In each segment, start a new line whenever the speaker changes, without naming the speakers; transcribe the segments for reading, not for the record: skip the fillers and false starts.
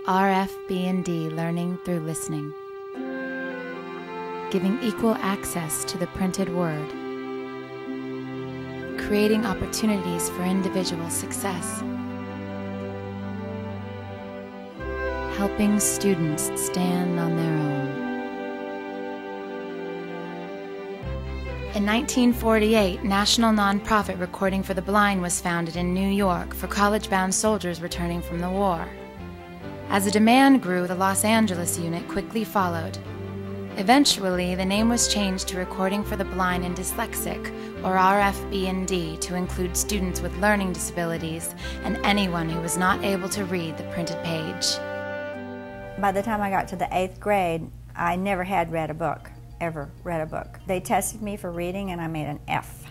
RFB&D Learning Through Listening, giving equal access to the printed word, creating opportunities for individual success, helping students stand on their own. In 1948, National Nonprofit Recording for the Blind was founded in New York for college-bound soldiers returning from the war. As the demand grew, the Los Angeles unit quickly followed. Eventually, the name was changed to Recording for the Blind and Dyslexic, or RFB&D, to include students with learning disabilities and anyone who was not able to read the printed page.
By the time I got to the 8th grade, I never had read a book. Ever read a book. They tested me for reading and I made an F.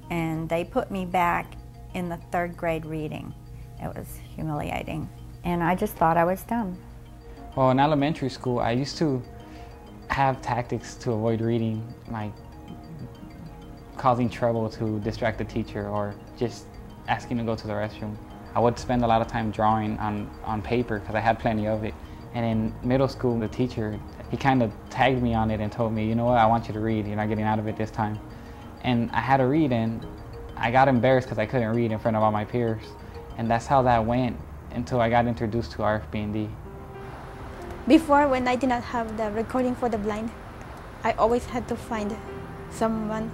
And they put me back in the 3rd grade reading. It was humiliating. And I just thought I was dumb.
Well, in elementary school, I used to have tactics to avoid reading, like causing trouble to distract the teacher or just asking to go to the restroom. I would spend a lot of time drawing on paper because I had plenty of it. And in middle school, the teacher, he kind of tagged me on it and told me, you know what, I want you to read. You're not getting out of it this time. And I had to read, and I got embarrassed because I couldn't read in front of all my peers. And that's how that went until I got introduced to RFB&D.
Before, when I did not have the Recording for the Blind, I always had to find someone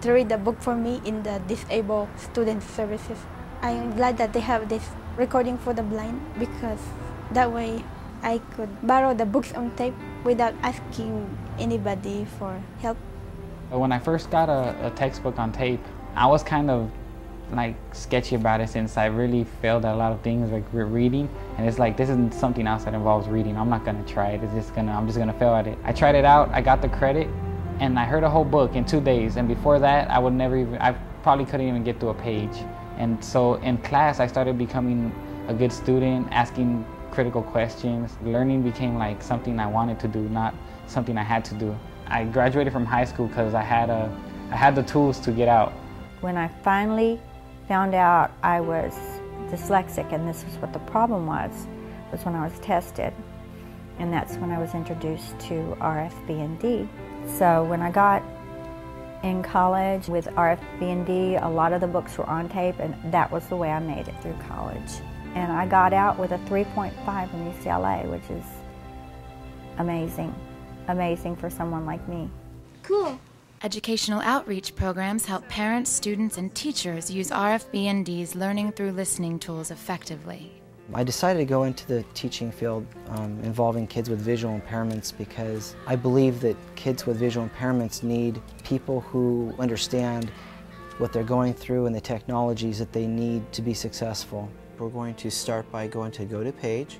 to read the book for me in the Disabled Student Services. I am glad that they have this Recording for the Blind because that way I could borrow the books on tape without asking anybody for help.
When I first got a textbook on tape, I was kind of like sketchy about it since I really failed at a lot of things like reading, and it's like this isn't something else that involves reading. I'm not gonna try it. I'm just gonna fail at it. I tried it out. I got the credit, and I heard a whole book in 2 days. And before that, I probably couldn't even get through a page. And so in class, I started becoming a good student, asking critical questions. Learning became like something I wanted to do, not something I had to do. I graduated from high school because I had the tools to get out.
When I finally found out I was dyslexic, and this was what the problem was when I was tested. And that's when I was introduced to RFB&D. So when I got in college with RFB&D, a lot of the books were on tape, and that was the way I made it through college. And I got out with a 3.5 from UCLA, which is amazing. Amazing for someone like me.
Cool.
Educational outreach programs help parents, students, and teachers use RFB&D's Learning Through Listening tools effectively.
I decided to go into the teaching field involving kids with visual impairments because I believe that kids with visual impairments need people who understand what they're going through and the technologies that they need to be successful. We're going to start by going to Go to Page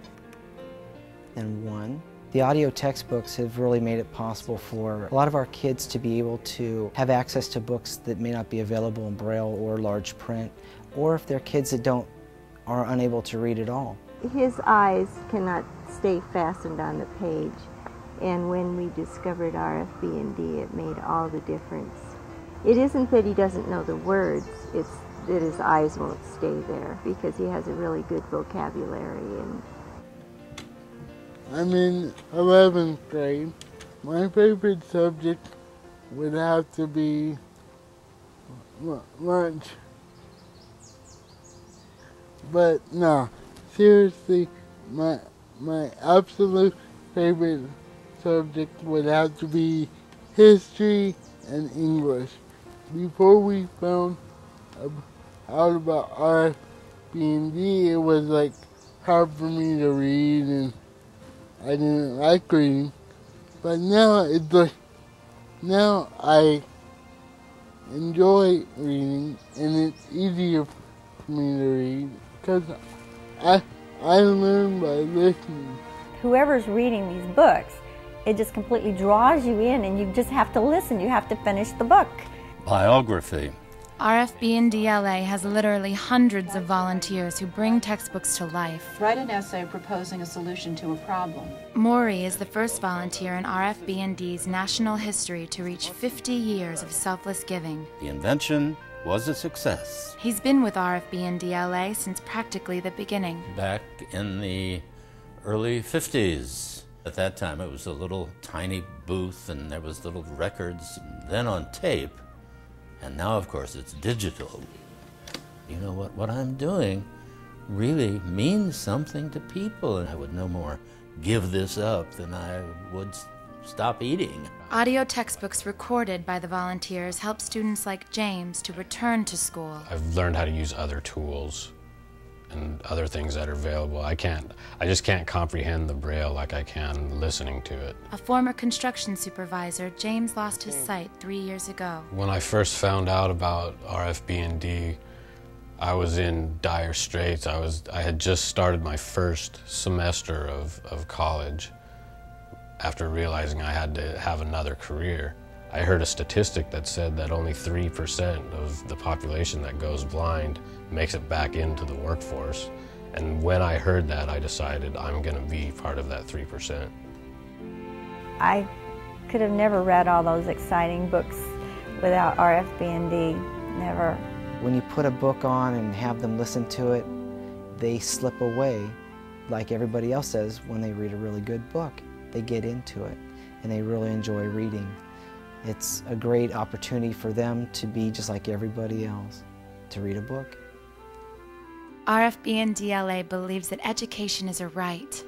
and 1. The audio textbooks have really made it possible for a lot of our kids to be able to have access to books that may not be available in Braille or large print, or if they're kids that are unable to read at all.
His eyes cannot stay fastened on the page, and when we discovered RFB&D, it made all the difference. It isn't that he doesn't know the words, it's that his eyes won't stay there because he has a really good vocabulary.
I'm in 11th grade. My favorite subject would have to be lunch. But no, seriously, my absolute favorite subject would have to be history and English. Before we found out about RFB&D, it was like hard for me to read and I didn't like reading. But now it's like, now I enjoy reading and it's easier for me to read because I learn by listening.
Whoever's reading these books, it just completely draws you in and you just have to listen. You have to finish the book.
Biography.
RFB&D-LA has literally hundreds of volunteers who bring textbooks to life.
Write an essay proposing a solution to a problem.
Maury is the first volunteer in RFB&D's national history to reach 50 years of selfless giving.
The invention was a success.
He's been with RFB&D-LA since practically the beginning.
Back in the early 50s. At that time, it was a little tiny booth, and there was little records, and then on tape, and now, of course, it's digital. You know, what I'm doing really means something to people, and I would no more give this up than I would stop eating.
Audio textbooks recorded by the volunteers help students like James to return to school.
I've learned how to use other tools and other things that are available. I just can't comprehend the Braille like I can listening to it.
A former construction supervisor, James lost his sight 3 years ago.
When I first found out about RFB&D, I was in dire straits. I had just started my first semester of college after realizing I had to have another career. I heard a statistic that said that only 3% of the population that goes blind makes it back into the workforce. And when I heard that, I decided I'm going to be part of that 3%.
I could have never read all those exciting books without RFB&D, never.
When you put a book on and have them listen to it, they slip away like everybody else does when they read a really good book. They get into it and they really enjoy reading. It's a great opportunity for them to be just like everybody else, to read a book.
RFB&D LA believes that education is a right,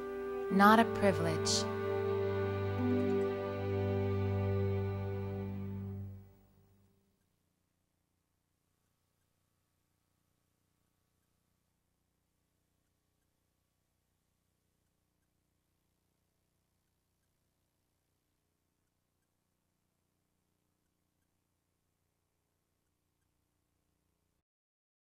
not a privilege.